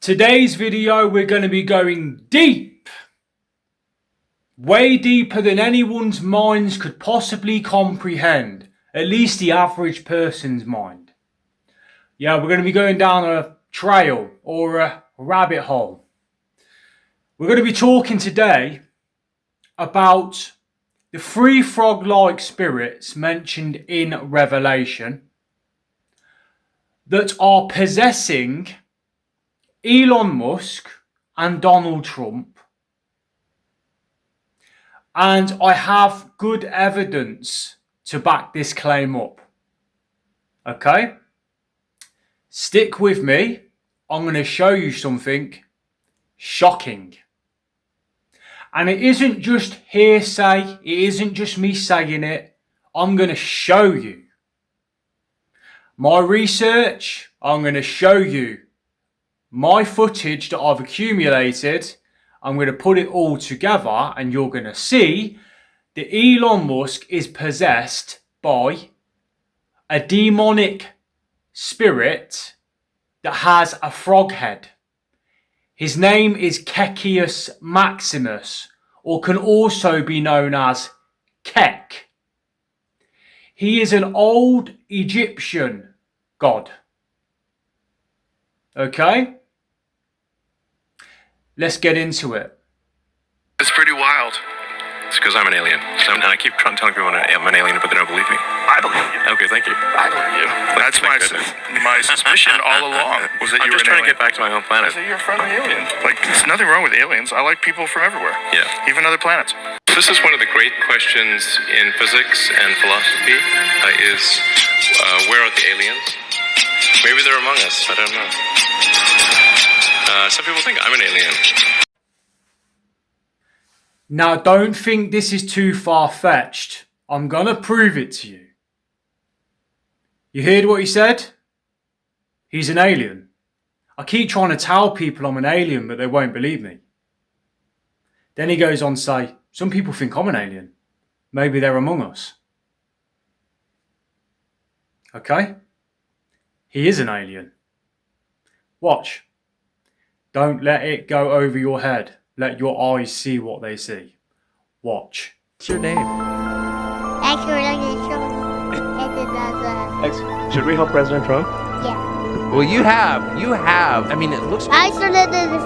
Today's video, we're going to be going deep. Way deeper than anyone's minds could possibly comprehend. At least the average person's mind. Yeah, we're going to be going down a trail or a rabbit hole. We're going to be talking today about the three frog-like spirits mentioned in Revelation that are possessing Elon Musk and Donald Trump. And I have good evidence to back this claim up. Okay? Stick with me. I'm going to show you something shocking. And it isn't just hearsay. It isn't just me saying it. I'm going to show you. My research, I'm going to show you. My footage that I've accumulated, I'm going to put it all together and you're going to see that Elon Musk is possessed by a demonic spirit that has a frog head. His name is Kekius Maximus, or can also be known as Kek. He is an old Egyptian god. Okay? Let's get into it. It's pretty wild. It's because I'm an alien. And I keep telling people I'm an alien, but they don't believe me. I believe you. Okay, thank you. I believe you. That's my suspicion all along. Was that I'm you were just an trying to alien. get back to my home planet. So you're a friendly alien. Like, there's nothing wrong with aliens. I like people from everywhere. Yeah. Even other planets. This is one of the great questions in physics and philosophy, where are the aliens? Maybe they're among us, I don't know. Some people think I'm an alien. Now, don't think this is too far-fetched. I'm going to prove it to you. You heard what he said? He's an alien. I keep trying to tell people I'm an alien, but they won't believe me. Then he goes on to say, some people think I'm an alien. Maybe they're among us. Okay? He is an alien. Watch. Don't let it go over your head. Let your eyes see what they see. Watch. What's your name? Should we help President Trump? Yeah. Well, you have. I mean, it looks. I started this.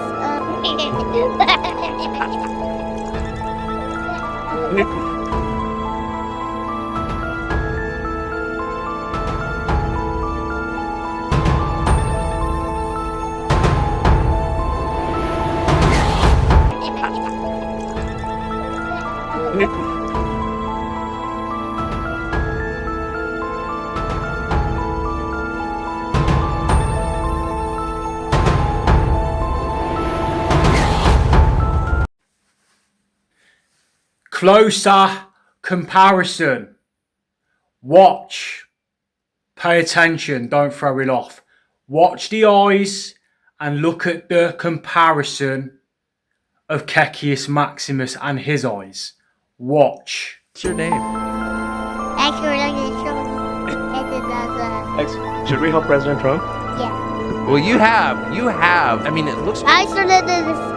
Closer comparison. Watch. Pay attention. Don't throw it off. Watch the eyes and look at the comparison of Kekius Maximus and his eyes. Watch. What's your name? Should we help President Trump? Yeah. Well, you have. I mean, it looks. I started this.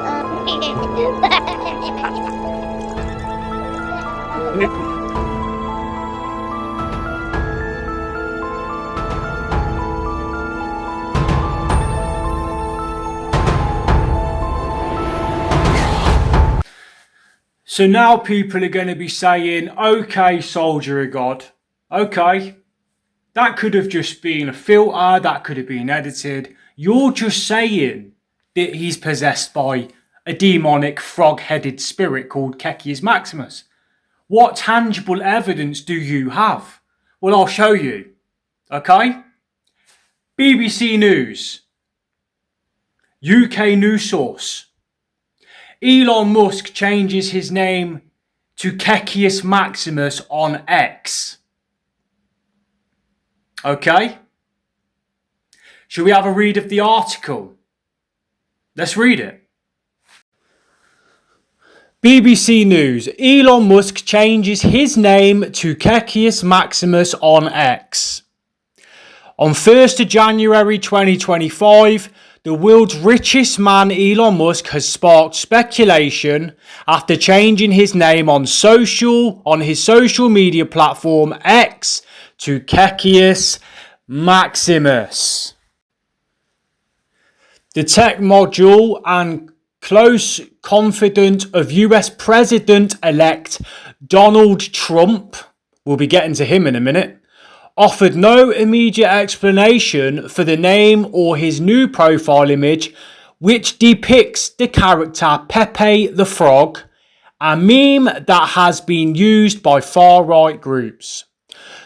So now people are going to be saying, okay, soldier of God, okay, that could have just been a filter, that could have been edited. You're just saying that he's possessed by a demonic frog-headed spirit called Kekius Maximus. What tangible evidence do you have? Well, I'll show you, okay? BBC News, UK news source. Elon Musk changes his name to Kekius Maximus on X. Okay? Shall we have a read of the article? Let's read it. BBC News. Elon Musk changes his name to Kekius Maximus on X. On 1st of January 2025, the world's richest man, Elon Musk, has sparked speculation after changing his name on his social media platform X to Kekius Maximus. The tech mogul and close confidant of US President-elect Donald Trump, we'll be getting to him in a minute, offered no immediate explanation for the name or his new profile image, which depicts the character Pepe the Frog, a meme that has been used by far-right groups.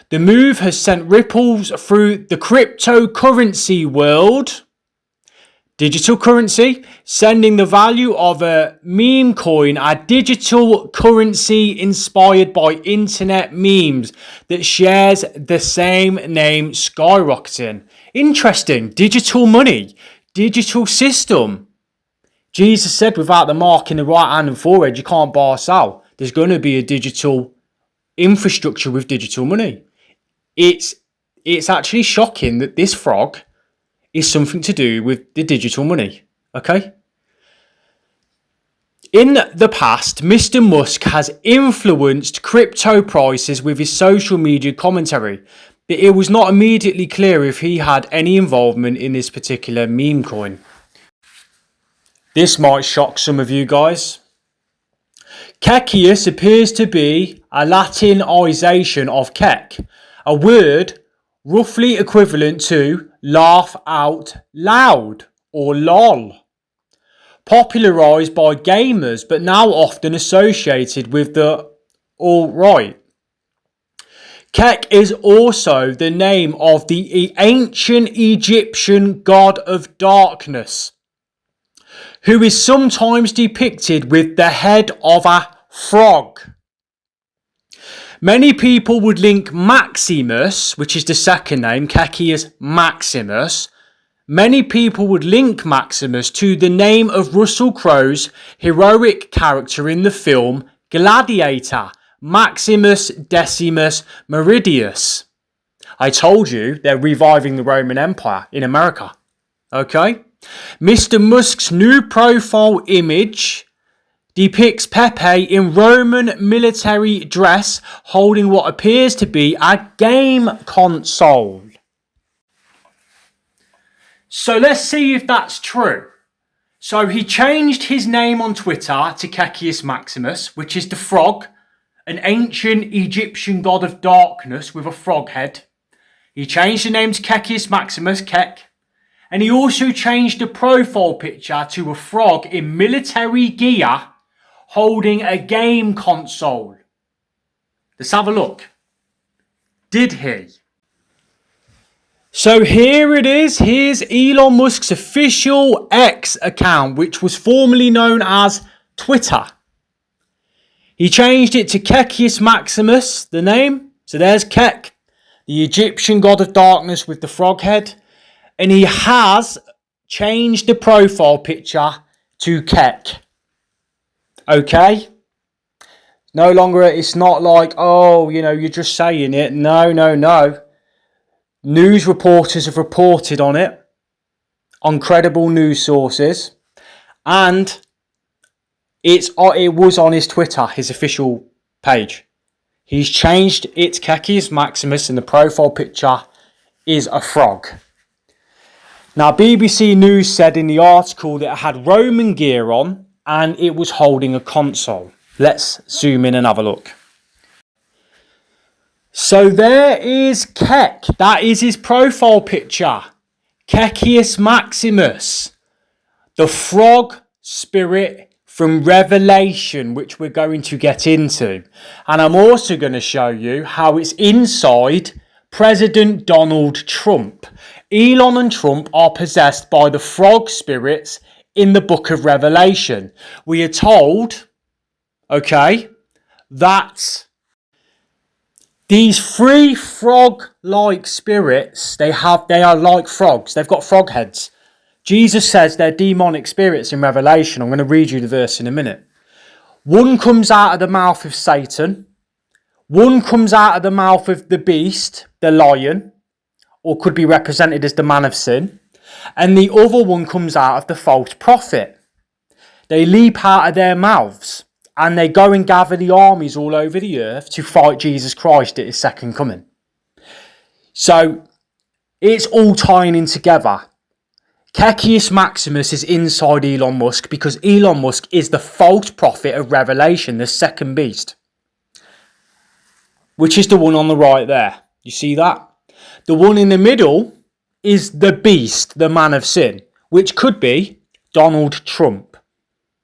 The move has sent ripples through the cryptocurrency world, digital currency, sending the value of a meme coin, a digital currency inspired by internet memes that shares the same name, skyrocketing. Interesting. Digital money, digital system. Jesus said without the mark in the right hand and forehead, you can't buy or sell. There's going to be a digital infrastructure with digital money. It's actually shocking that this frog is something to do with the digital money, okay? In the past, Mr. Musk has influenced crypto prices with his social media commentary, but it was not immediately clear if he had any involvement in this particular meme coin. This might shock some of you guys. Kekius appears to be a Latinization of kek, a word roughly equivalent to laugh out loud or lol, popularised by gamers but now often associated with the alt-right. Kek is also the name of the ancient Egyptian god of darkness, who is sometimes depicted with the head of a frog. Many people would link Maximus, which is the second name, Kekius Maximus. Many people would link Maximus to the name of Russell Crowe's heroic character in the film Gladiator, Maximus Decimus Meridius. I told you they're reviving the Roman Empire in America. Okay? Mr. Musk's new profile image depicts Pepe in Roman military dress holding what appears to be a game console. So let's see if that's true. So he changed his name on Twitter to Kekius Maximus, which is the frog, an ancient Egyptian god of darkness with a frog head. He changed the name to Kekius Maximus, Kek, and he also changed the profile picture to a frog in military gear holding a game console. Let's have a look. Did he? So here it is. Here's Elon Musk's official X account, which was formerly known as Twitter. He changed it to Kekius Maximus, the name. So there's Kek, the Egyptian god of darkness with the frog head. And he has changed the profile picture to Kek. Okay? No longer, it's not like, oh, you're just saying it. No. News reporters have reported on it, on credible news sources, and it was on his Twitter, his official page. He's changed it to Kekius Maximus, and the profile picture is a frog. Now, BBC News said in the article that it had Roman gear on, and it was holding a console. Let's zoom in and have a look. So there is Kek. That is his profile picture. Kekius Maximus. The frog spirit from Revelation, which we're going to get into. And I'm also going to show you how it's inside President Donald Trump. Elon and Trump are possessed by the frog spirits in the book of Revelation. We are told, that these three frog-like spirits, they are like frogs. They've got frog heads. Jesus says they're demonic spirits in Revelation. I'm going to read you the verse in a minute. One comes out of the mouth of Satan. One comes out of the mouth of the beast, the lion, or could be represented as the man of sin. And the other one comes out of the false prophet. They leap out of their mouths and they go and gather the armies all over the earth to fight Jesus Christ at his second coming. So it's all tying in together. Cecius Maximus is inside Elon Musk because Elon Musk is the false prophet of Revelation, the second beast. Which is the one on the right there. You see that? The one in the middle is the beast, the man of sin, which could be Donald Trump.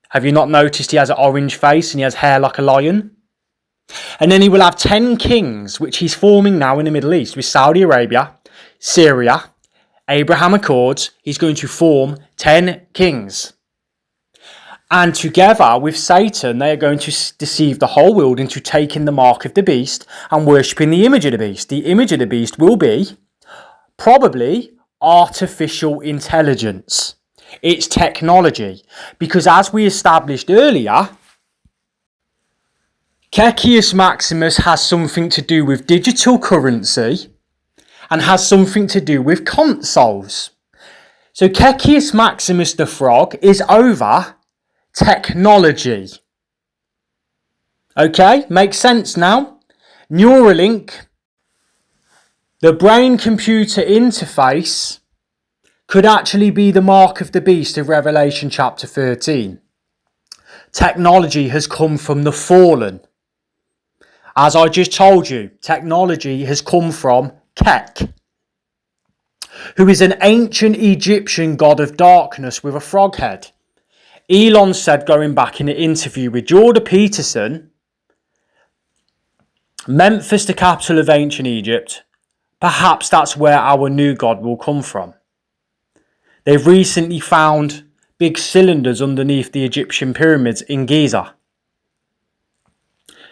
Have you not noticed he has an orange face and he has hair like a lion? And then he will have 10 kings, which he's forming now in the Middle East with Saudi Arabia, Syria, Abraham Accords. He's going to form 10 kings. And together with Satan, they are going to deceive the whole world into taking the mark of the beast and worshipping the image of the beast. The image of the beast will be probably artificial intelligence. It's technology. Because as we established earlier, Cecius Maximus has something to do with digital currency and has something to do with consoles. So Cecius Maximus the Frog is over technology. Okay, makes sense now? Neuralink, the brain-computer interface, could actually be the mark of the beast of Revelation chapter 13. Technology has come from the fallen. As I just told you, technology has come from Kek, who is an ancient Egyptian god of darkness with a frog head. Elon said, going back in an interview with Jordan Peterson, Memphis, the capital of ancient Egypt, perhaps that's where our new god will come from. They've recently found big cylinders underneath the Egyptian pyramids in Giza.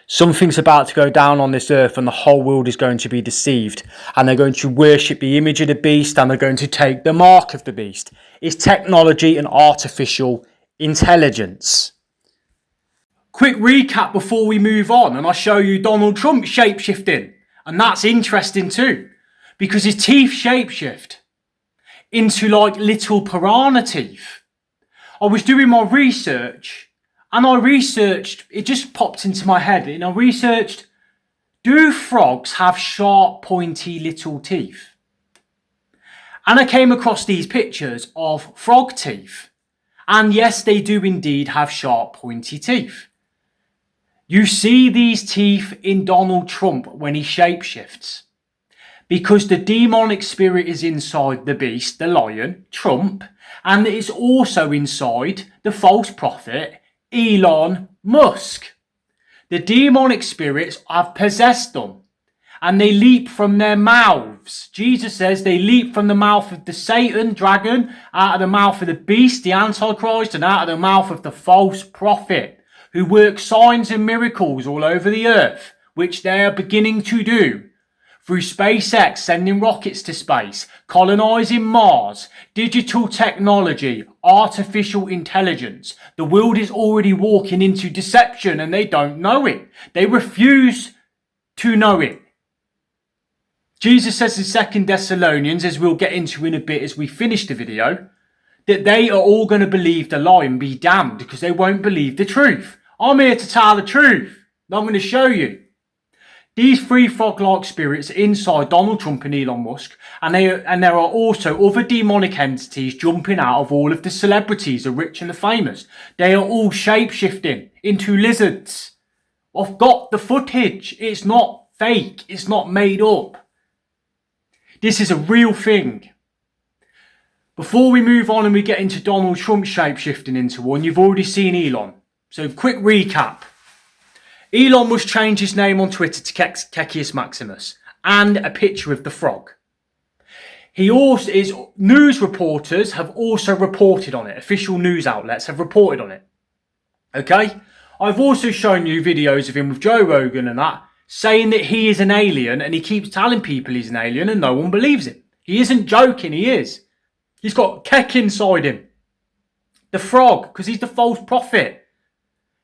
Something's about to go down on this earth and the whole world is going to be deceived. And they're going to worship the image of the beast and they're going to take the mark of the beast. It's technology and artificial intelligence. Quick recap before we move on, and I'll show you Donald Trump shapeshifting. And that's interesting too, because his teeth shapeshift into like little piranha teeth. I was doing my research and I researched, it just popped into my head, and I researched, do frogs have sharp, pointy little teeth? And I came across these pictures of frog teeth. And yes, they do indeed have sharp, pointy teeth. You see these teeth in Donald Trump when he shapeshifts. Because the demonic spirit is inside the beast, the lion, Trump, and it's also inside the false prophet, Elon Musk. The demonic spirits have possessed them and they leap from their mouths. Jesus says they leap from the mouth of the Satan, dragon, out of the mouth of the beast, the Antichrist, and out of the mouth of the false prophet, who works signs and miracles all over the earth, which they are beginning to do. Through SpaceX sending rockets to space, colonising Mars, digital technology, artificial intelligence. The world is already walking into deception and they don't know it. They refuse to know it. Jesus says in 2 Thessalonians, as we'll get into in a bit as we finish the video, that they are all going to believe the lie and be damned because they won't believe the truth. I'm here to tell the truth. I'm going to show you. These three frog-like spirits inside Donald Trump and Elon Musk, and there are also other demonic entities jumping out of all of the celebrities, the rich and the famous. They are all shape-shifting into lizards. I've got the footage. It's not fake. It's not made up. This is a real thing. Before we move on and we get into Donald Trump shape-shifting into one, you've already seen Elon. So quick recap. Elon must change his name on Twitter to Cecius Maximus and a picture of the frog. His news reporters have also reported on it. Official news outlets have reported on it. Okay? I've also shown you videos of him with Joe Rogan and that, saying that he is an alien, and he keeps telling people he's an alien and no one believes it. He isn't joking, he is. He's got Kek inside him. The frog, because he's the false prophet.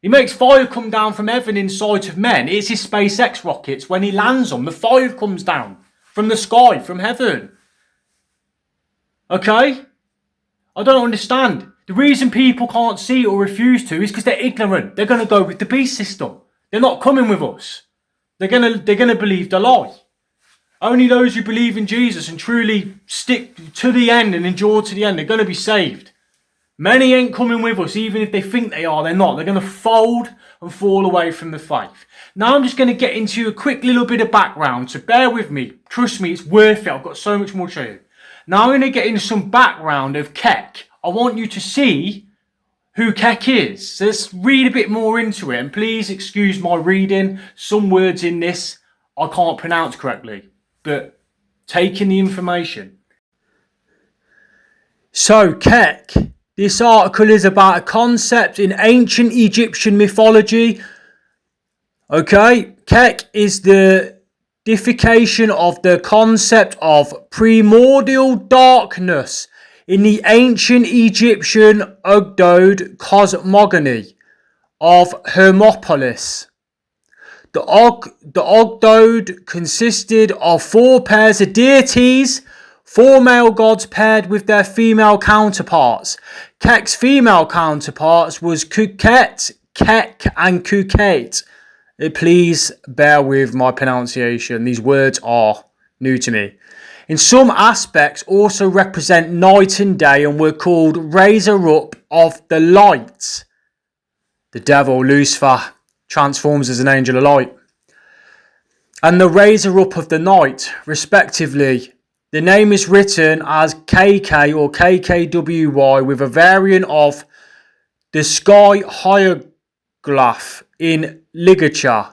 He makes fire come down from heaven inside of men. It's his SpaceX rockets. When he lands them, the fire comes down from the sky, from heaven. Okay? I don't understand. The reason people can't see it or refuse to is because they're ignorant. They're going to go with the beast system. They're not coming with us. They're gonna believe the lie. Only those who believe in Jesus and truly stick to the end and endure to the end are going to be saved. Many ain't coming with us, even if they think they are, they're not. They're going to fold and fall away from the faith. Now I'm just going to get into a quick little bit of background, so bear with me. Trust me, it's worth it. I've got so much more to show you. Now I'm going to get into some background of Kek. I want you to see who Kek is. So let's read a bit more into it, and please excuse my reading. Some words in this I can't pronounce correctly, but take in the information. So Kek, this article is about a concept in ancient Egyptian mythology. Okay, Kek is the deification of the concept of primordial darkness in the ancient Egyptian Ogdoad cosmogony of Hermopolis. The Ogdoad consisted of 4 pairs of deities, 4 male gods paired with their female counterparts. Kek's female counterparts was Kuket, Kek and Kuket. Please bear with my pronunciation. These words are new to me. In some aspects also represent night and day and were called raiser-up of the light. The devil, Lucifer, transforms as an angel of light. And the raiser-up of the night, respectively. The name is written as KK or KKWY with a variant of the sky hieroglyph in ligature,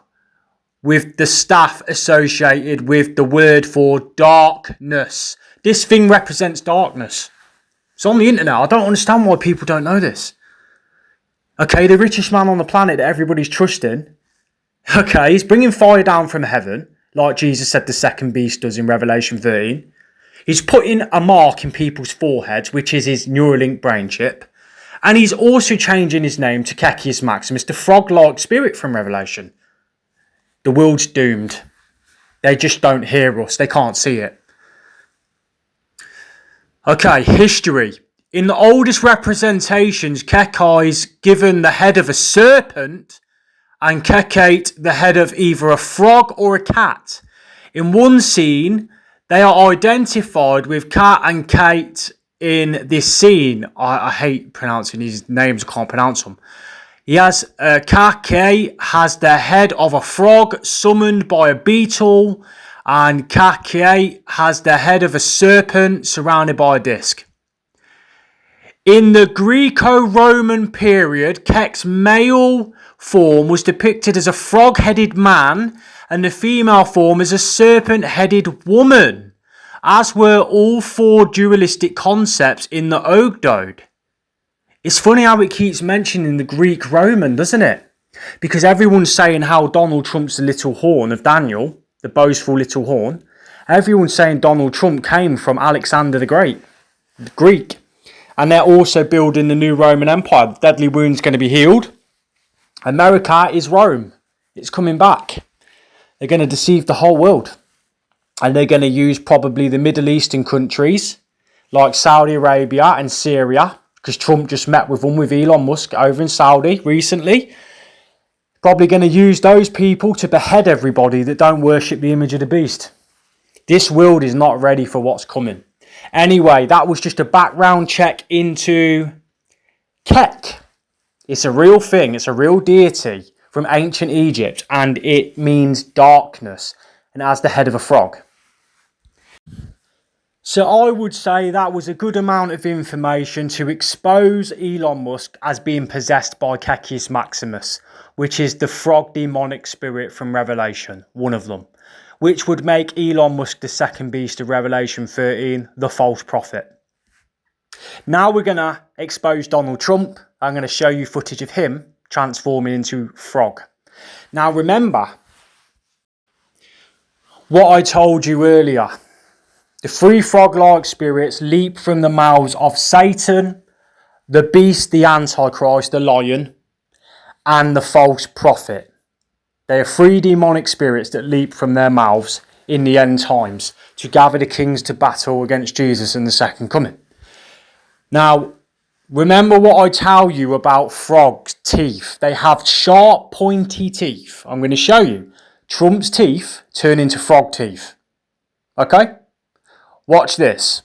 with the staff associated with the word for darkness. This thing represents darkness. It's on the internet. I don't understand why people don't know this. Okay, the richest man on the planet that everybody's trusting. Okay, he's bringing fire down from heaven, like Jesus said the second beast does in Revelation 13. He's putting a mark in people's foreheads, which is his Neuralink brain chip. And he's also changing his name to Kekius Maximus, the frog-like spirit from Revelation. The world's doomed. They just don't hear us. They can't see it. Okay, history. In the oldest representations, Kekai is given the head of a serpent and Kekate the head of either a frog or a cat. In one scene, they are identified with Kat and Kate in this scene. I hate pronouncing these names, I can't pronounce them. He has, Kake has the head of a frog summoned by a beetle, and Kake has the head of a serpent surrounded by a disc. In the Greco-Roman period, Kek's male form was depicted as a frog-headed man and the female form as a serpent-headed woman, as were all 4 dualistic concepts in the Ogdoad. It's funny how it keeps mentioning the Greek-Roman, doesn't it? Because everyone's saying how Donald Trump's the little horn of Daniel, the boastful little horn. Everyone's saying Donald Trump came from Alexander the Great, the Greek. And they're also building the new Roman Empire. The deadly wound's going to be healed. America is Rome. It's coming back. They're going to deceive the whole world. And they're going to use probably the Middle Eastern countries like Saudi Arabia and Syria, because Trump just met with them, with Elon Musk over in Saudi recently. Probably going to use those people to behead everybody that don't worship the image of the beast. This world is not ready for what's coming. Anyway, that was just a background check into Kek. It's a real thing. It's a real deity from ancient Egypt, and it means darkness, and it has the head of a frog. So I would say that was a good amount of information to expose Elon Musk as being possessed by Kekius Maximus, which is the frog demonic spirit from Revelation, one of them, which would make Elon Musk the second beast of Revelation 13, the false prophet. Now we're going to expose Donald Trump. I'm going to show you footage of him transforming into frog. Now remember what I told you earlier. The 3 frog-like spirits leap from the mouths of Satan, the beast, the Antichrist, the lion, and the false prophet. They are 3 demonic spirits that leap from their mouths in the end times to gather the kings to battle against Jesus in the second coming. Now, remember what I tell you about frogs' teeth. They have sharp, pointy teeth. I'm going to show you. Trump's teeth turn into frog teeth. Okay? Watch this.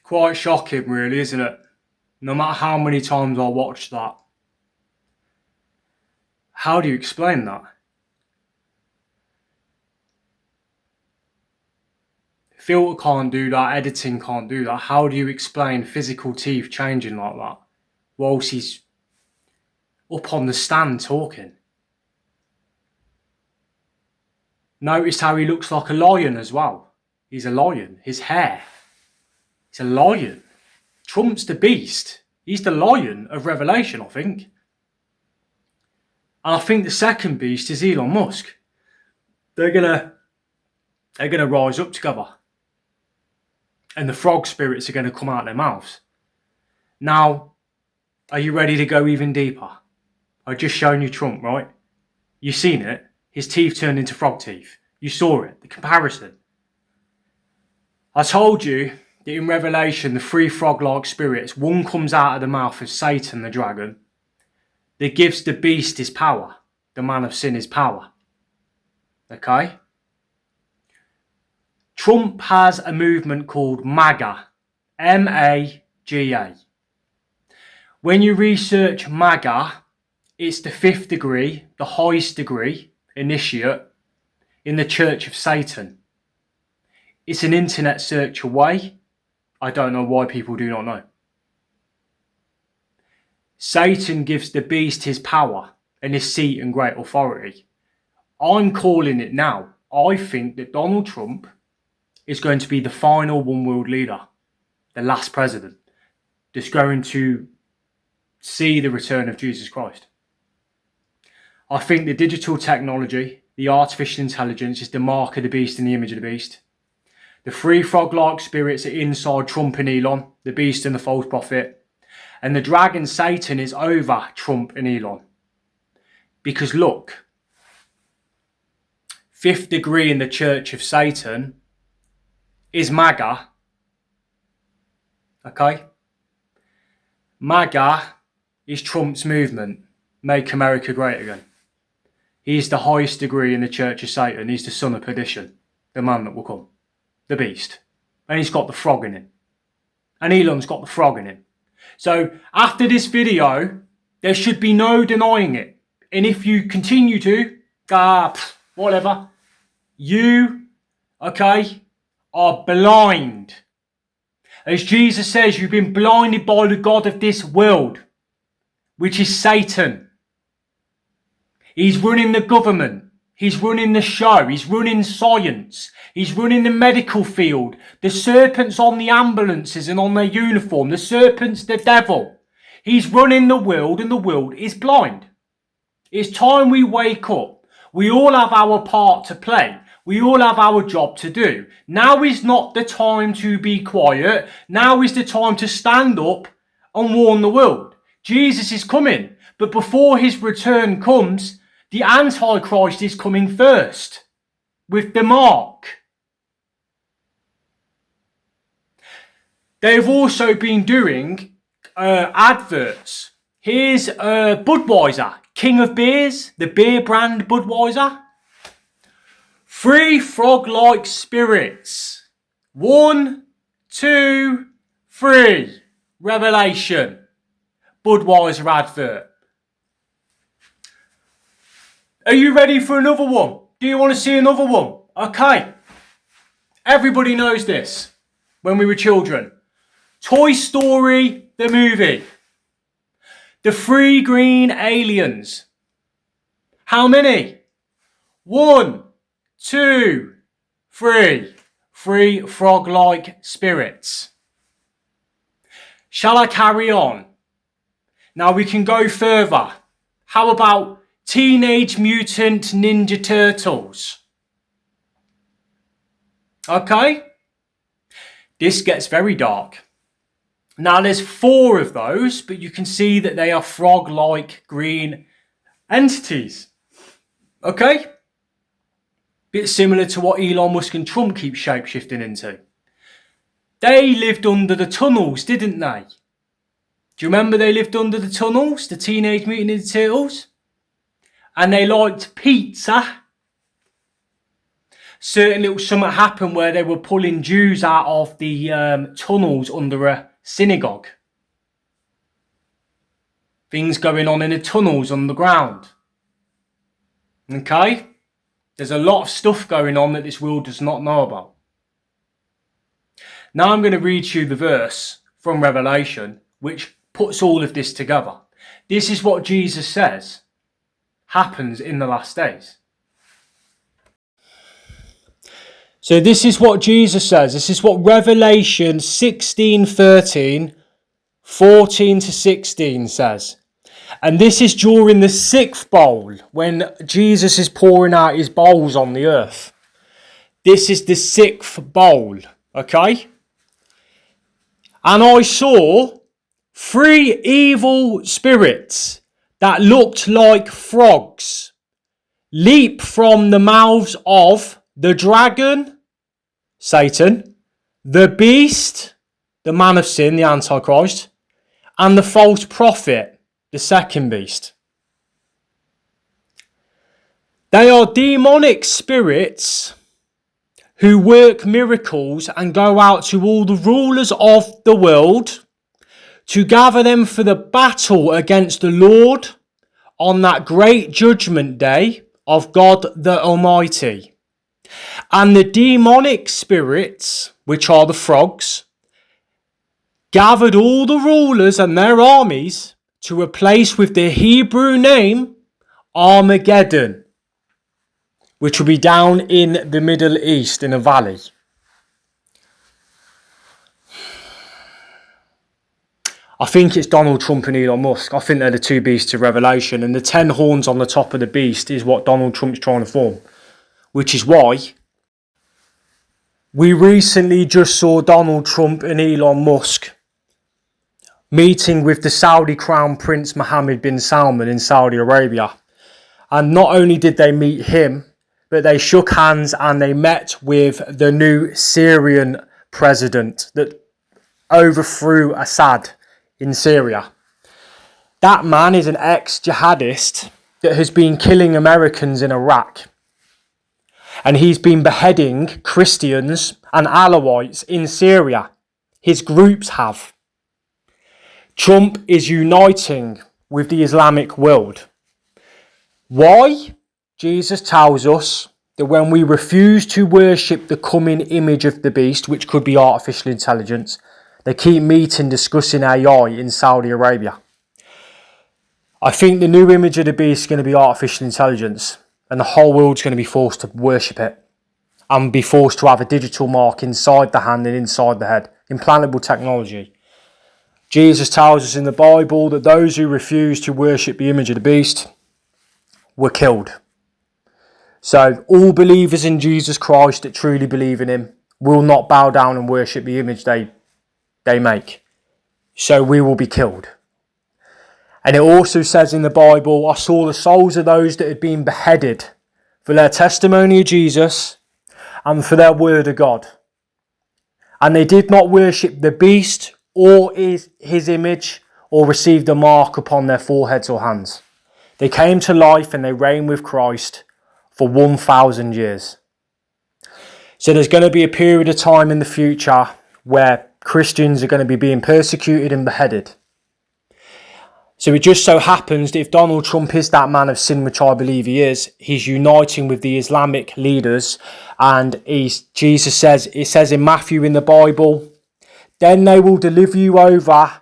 Quite shocking, really, isn't it? No matter how many times I watch that. How do you explain that? Filter can't do that, editing can't do that. How do you explain physical teeth changing like that whilst he's up on the stand talking? Notice how he looks like a lion as well. He's a lion. His hair. He's a lion. Trump's the beast. He's the lion of Revelation, I think. And I think the second beast is Elon Musk. They're gonna rise up together. And the frog spirits are gonna come out their mouths. Now, are you ready to go even deeper? I've just shown you Trump, right? You've seen it. His teeth turned into frog teeth. You saw it, the comparison. I told you that in Revelation, the three frog-like spirits, one comes out of the mouth of Satan, the dragon, that gives the beast his power, the man of sin his power. Okay? Trump has a movement called MAGA. M-A-G-A. When you research MAGA, it's the 5th degree, the highest degree, initiate, in the Church of Satan. It's an internet search away. I don't know why people do not know. Satan gives the beast his power and his seat and great authority. I'm calling it now. I think that Donald Trump is going to be the final one world leader, the last president, that's going to see the return of Jesus Christ. I think the digital technology, the artificial intelligence is the mark of the beast and the image of the beast. The three frog-like spirits are inside Trump and Elon, the beast and the false prophet. And the dragon Satan is over Trump and Elon. Because look, 5th degree in the Church of Satan is MAGA. Okay? MAGA is Trump's movement. Make America Great Again. He's the highest degree in the Church of Satan. He's the son of perdition. The man that will come. The beast. And he's got the frog in him. And Elon's got the frog in him. So after this video, there should be no denying it. And if you continue to, whatever, you, okay, are blind. As Jesus says, you've been blinded by the god of this world, which is Satan. He's running the government. He's running the show. He's running science. He's running the medical field. The serpent's on the ambulances and on their uniform. The serpent's the devil. He's running the world and the world is blind. It's time we wake up. We all have our part to play. We all have our job to do. Now is not the time to be quiet. Now is the time to stand up and warn the world. Jesus is coming. But before his return comes, the Antichrist is coming first with the mark. They've also been doing adverts. Here's Budweiser, king of beers, the beer brand Budweiser. 3 frog-like spirits. 1, 2, 3. Revelation. Budweiser advert. Are you ready for another one? Do you want to see another one? Okay. Everybody knows this when we were children. Toy Story, the movie. The 3 green aliens. How many? 1, 2, 3. 3 frog-like spirits. Shall I carry on? Now we can go further. How about Teenage Mutant Ninja Turtles? Okay. This gets very dark. Now there's 4 of those, but you can see that they are frog-like green entities. Okay. Bit similar to what Elon Musk and Trump keep shape-shifting into. They lived under the tunnels, didn't they? Do you remember they lived under the tunnels, the Teenage Mutant Ninja Turtles? And they liked pizza. Certain little something happened where they were pulling Jews out of the tunnels under a synagogue. Things going on in the tunnels underground. Okay? There's a lot of stuff going on that this world does not know about. Now I'm going to read you the verse from Revelation, which puts all of this together. This is what Jesus says happens in the last days. So this is what Jesus says. This is what Revelation 16:13, 14 to 16 says. And this is during the 6th bowl, when Jesus is pouring out his bowls on the earth. This is the 6th bowl, okay? And I saw 3 evil spirits that looked like frogs leap from the mouths of the dragon, Satan, the beast, the man of sin, the Antichrist, and the false prophet, the second beast. They are demonic spirits who work miracles and go out to all the rulers of the world to gather them for the battle against the Lord on that great judgment day of God the Almighty. And the demonic spirits, which are the frogs, gathered all the rulers and their armies to a place with the Hebrew name Armageddon, which will be down in the Middle East in a valley. I think it's Donald Trump and Elon Musk. I think they're the two beasts of Revelation, and the 10 horns on the top of the beast is what Donald Trump's trying to form, which is why we recently just saw Donald Trump and Elon Musk meeting with the Saudi Crown Prince Mohammed bin Salman in Saudi Arabia. And not only did they meet him, but they shook hands and they met with the new Syrian president that overthrew Assad in Syria. That man is an ex-jihadist that has been killing Americans in Iraq. And he's been beheading Christians and Alawites in Syria. His groups have. Trump is uniting with the Islamic world. Why? Jesus tells us that when we refuse to worship the coming image of the beast, which could be artificial intelligence, they keep meeting discussing AI in Saudi Arabia. I think the new image of the beast is going to be artificial intelligence, and the whole world's going to be forced to worship it and be forced to have a digital mark inside the hand and inside the head. Implantable technology. Jesus tells us in the Bible that those who refuse to worship the image of the beast were killed. So all believers in Jesus Christ that truly believe in him will not bow down and worship the image they make. So we will be killed. And it also says in the Bible, I saw the souls of those that had been beheaded for their testimony of Jesus and for their word of God. And they did not worship the beast or his image or receive the mark upon their foreheads or hands. They came to life and they reigned with Christ for 1,000 years. So there's going to be a period of time in the future where Christians are going to be being persecuted and beheaded. So it just so happens that if Donald Trump is that man of sin, which I believe he is, he's uniting with the Islamic leaders. And Jesus says, it says in Matthew in the Bible, then they will deliver you over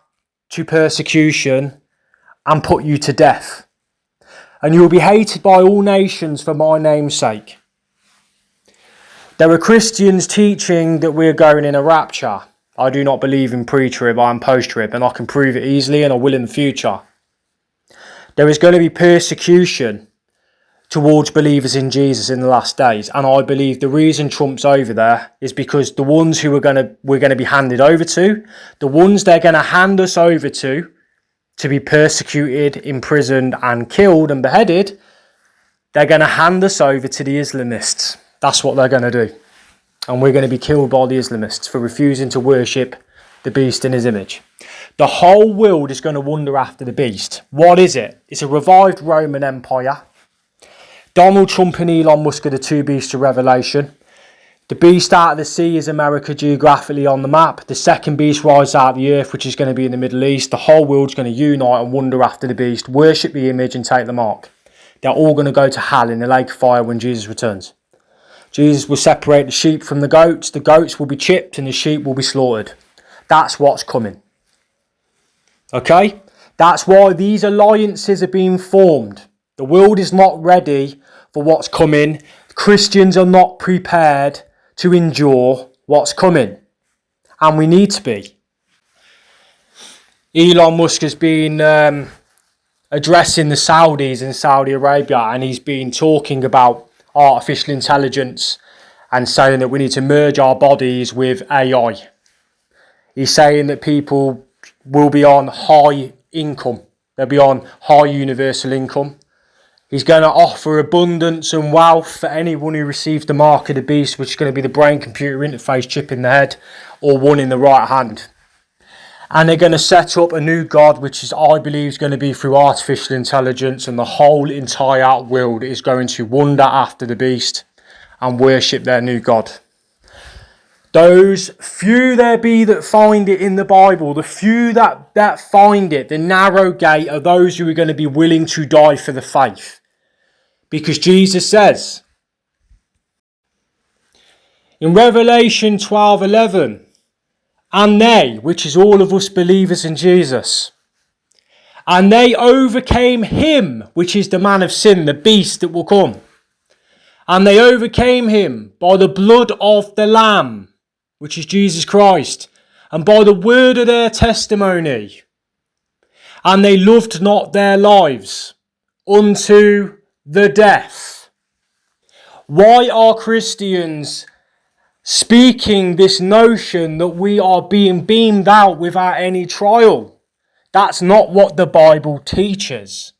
to persecution and put you to death. And you will be hated by all nations for my name's sake. There are Christians teaching that we're going in a rapture. I do not believe in pre-trib, I am post-trib, and I can prove it easily and I will in the future. There is going to be persecution towards believers in Jesus in the last days, and I believe the reason Trump's over there is because the ones who we're going to be handed over to, the ones they're going to hand us over to be persecuted, imprisoned and killed and beheaded, they're going to hand us over to the Islamists. That's what they're going to do. And we're going to be killed by the Islamists for refusing to worship the beast in his image. The whole world is going to wonder after the beast. What is it? It's a revived Roman Empire. Donald Trump and Elon Musk are the two beasts of Revelation. The beast out of the sea is America geographically on the map. The second beast rises out of the earth, which is going to be in the Middle East. The whole world's going to unite and wonder after the beast, worship the image and take the mark. They're all going to go to hell in the lake of fire when Jesus returns. Jesus will separate the sheep from the goats will be chipped and the sheep will be slaughtered. That's what's coming. Okay? That's why these alliances are being formed. The world is not ready for what's coming. Christians are not prepared to endure what's coming. And we need to be. Elon Musk has been addressing the Saudis in Saudi Arabia, and he's been talking about artificial intelligence and saying that we need to merge our bodies with AI. He's saying that people will be on high income. They'll be on high universal income. He's going to offer abundance and wealth for anyone who receives the mark of the beast, which is going to be the brain-computer interface chip in the head or one in the right hand. And they're going to set up a new God, which is, I believe, is going to be through artificial intelligence, and the whole entire world is going to wander after the beast and worship their new God. Those few there be that find it in the Bible, the few that find it, the narrow gate, are those who are going to be willing to die for the faith. Because Jesus says in Revelation 12:11, and they, which is all of us believers in Jesus, and they overcame him, which is the man of sin, the beast that will come. And they overcame him by the blood of the Lamb, which is Jesus Christ, and by the word of their testimony. And they loved not their lives unto the death. Why are Christians speaking this notion that we are being beamed out without any trial? That's not what the Bible teaches.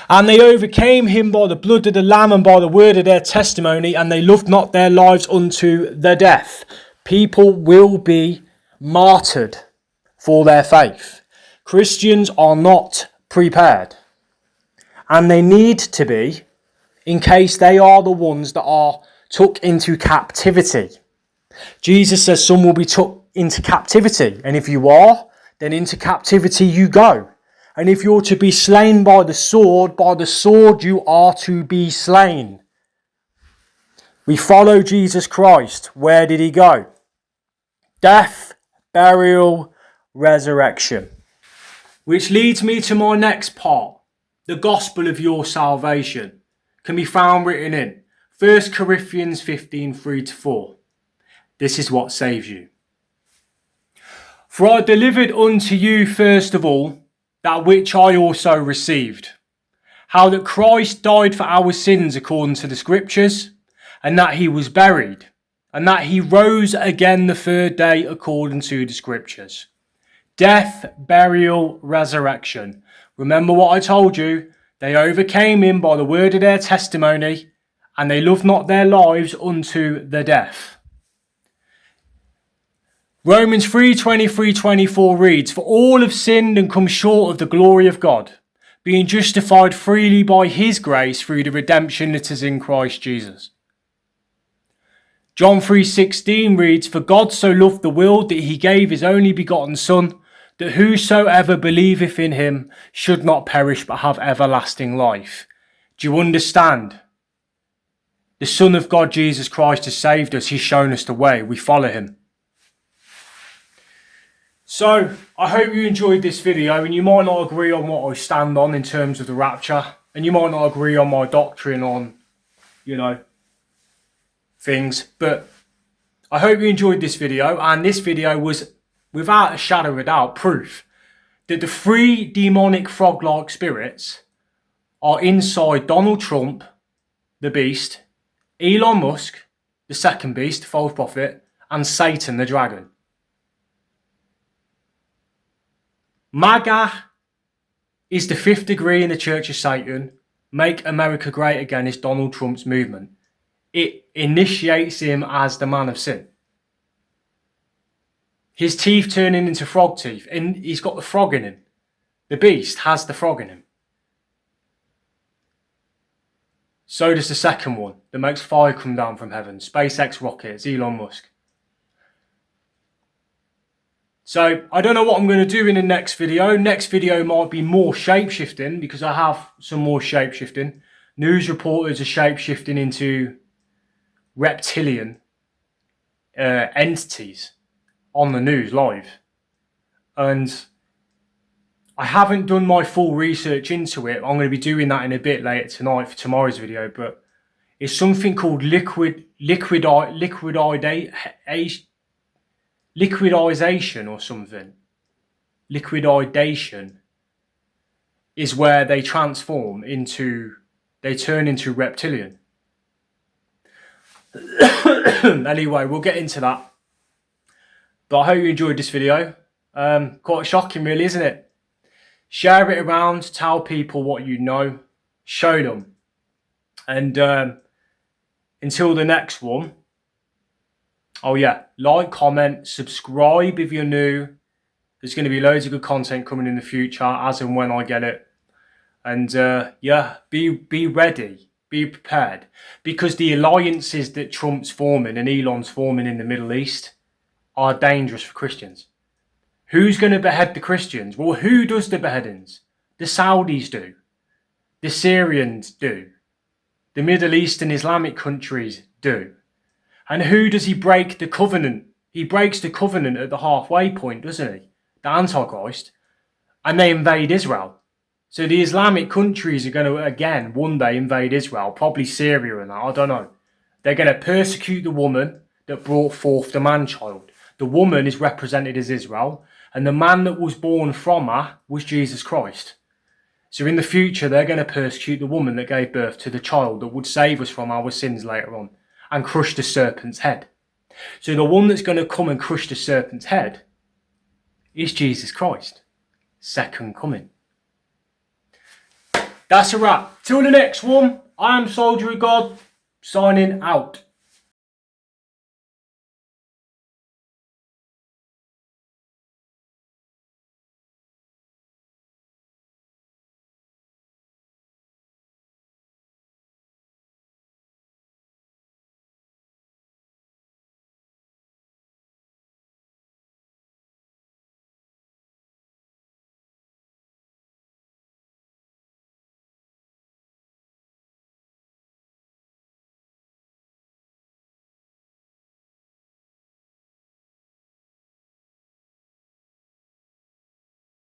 And they overcame him by the blood of the Lamb and by the word of their testimony, and they loved not their lives unto the death. People will be martyred for their faith. Christians are not prepared. And they need to be, in case they are the ones that are took into captivity. Jesus says some will be took into captivity. And if you are, then into captivity you go. And if you're to be slain by the sword you are to be slain. We follow Jesus Christ. Where did he go? Death, burial, resurrection. Which leads me to my next part. The gospel of your salvation can be found written in 1 Corinthians 15:3-4. This is what saves you. For I delivered unto you first of all that which I also received, how that Christ died for our sins according to the Scriptures, and that he was buried, and that he rose again the third day according to the Scriptures. Death, burial, resurrection. Remember what I told you. They overcame him by the word of their testimony, and they loved not their lives unto the death. Romans 3:23-24 reads, for all have sinned and come short of the glory of God, being justified freely by his grace through the redemption that is in Christ Jesus. John 3:16 reads, for God so loved the world that he gave his only begotten Son, that whosoever believeth in him should not perish but have everlasting life. Do you understand? The Son of God, Jesus Christ, has saved us. He's shown us the way. We follow him. So, I hope you enjoyed this video, and you might not agree on what I stand on in terms of the rapture, and you might not agree on my doctrine on, things, but I hope you enjoyed this video, and this video was, without a shadow of a doubt, proof that the three demonic frog-like spirits are inside Donald Trump, the beast, Elon Musk, the second beast, false prophet, and Satan, the dragon. MAGA is the fifth degree in the Church of Satan. Make America Great Again is Donald Trump's movement. It initiates him as the man of sin. His teeth turning into frog teeth, and he's got the frog in him. The beast has the frog in him. So does the second one that makes fire come down from heaven. SpaceX rockets, Elon Musk. So, I don't know what I'm going to do in the next video. Next video might be more shape-shifting, because I have some more shape-shifting. News reporters are shape-shifting into reptilian entities on the news live. And I haven't done my full research into it. I'm going to be doing that in a bit later tonight for tomorrow's video. But it's something called liquidization or something. Liquidation is where they transform into, they turn into reptilian. Anyway, we'll get into that. But I hope you enjoyed this video. Quite shocking really, isn't it? Share it around, tell people what you know, show them. And until the next one, oh yeah, like, comment, subscribe if you're new. There's going to be loads of good content coming in the future as and when I get it. And yeah, be ready, be prepared. Because the alliances that Trump's forming and Elon's forming in the Middle East are dangerous for Christians. Who's going to behead the Christians? Well, who does the beheadings? The Saudis do. The Syrians do. The Middle East and Islamic countries do. And who does he break the covenant? He breaks the covenant at the halfway point, doesn't he? The Antichrist. And they invade Israel. So the Islamic countries are going to, again, one day invade Israel. Probably Syria and that, I don't know. They're going to persecute the woman that brought forth the man-child. The woman is represented as Israel. And the man that was born from her was Jesus Christ. So in the future, they're going to persecute the woman that gave birth to the child that would save us from our sins later on and crush the serpent's head. So the one that's going to come and crush the serpent's head is Jesus Christ. Second coming. That's a wrap. Till the next one, I am Soldier of God, signing out.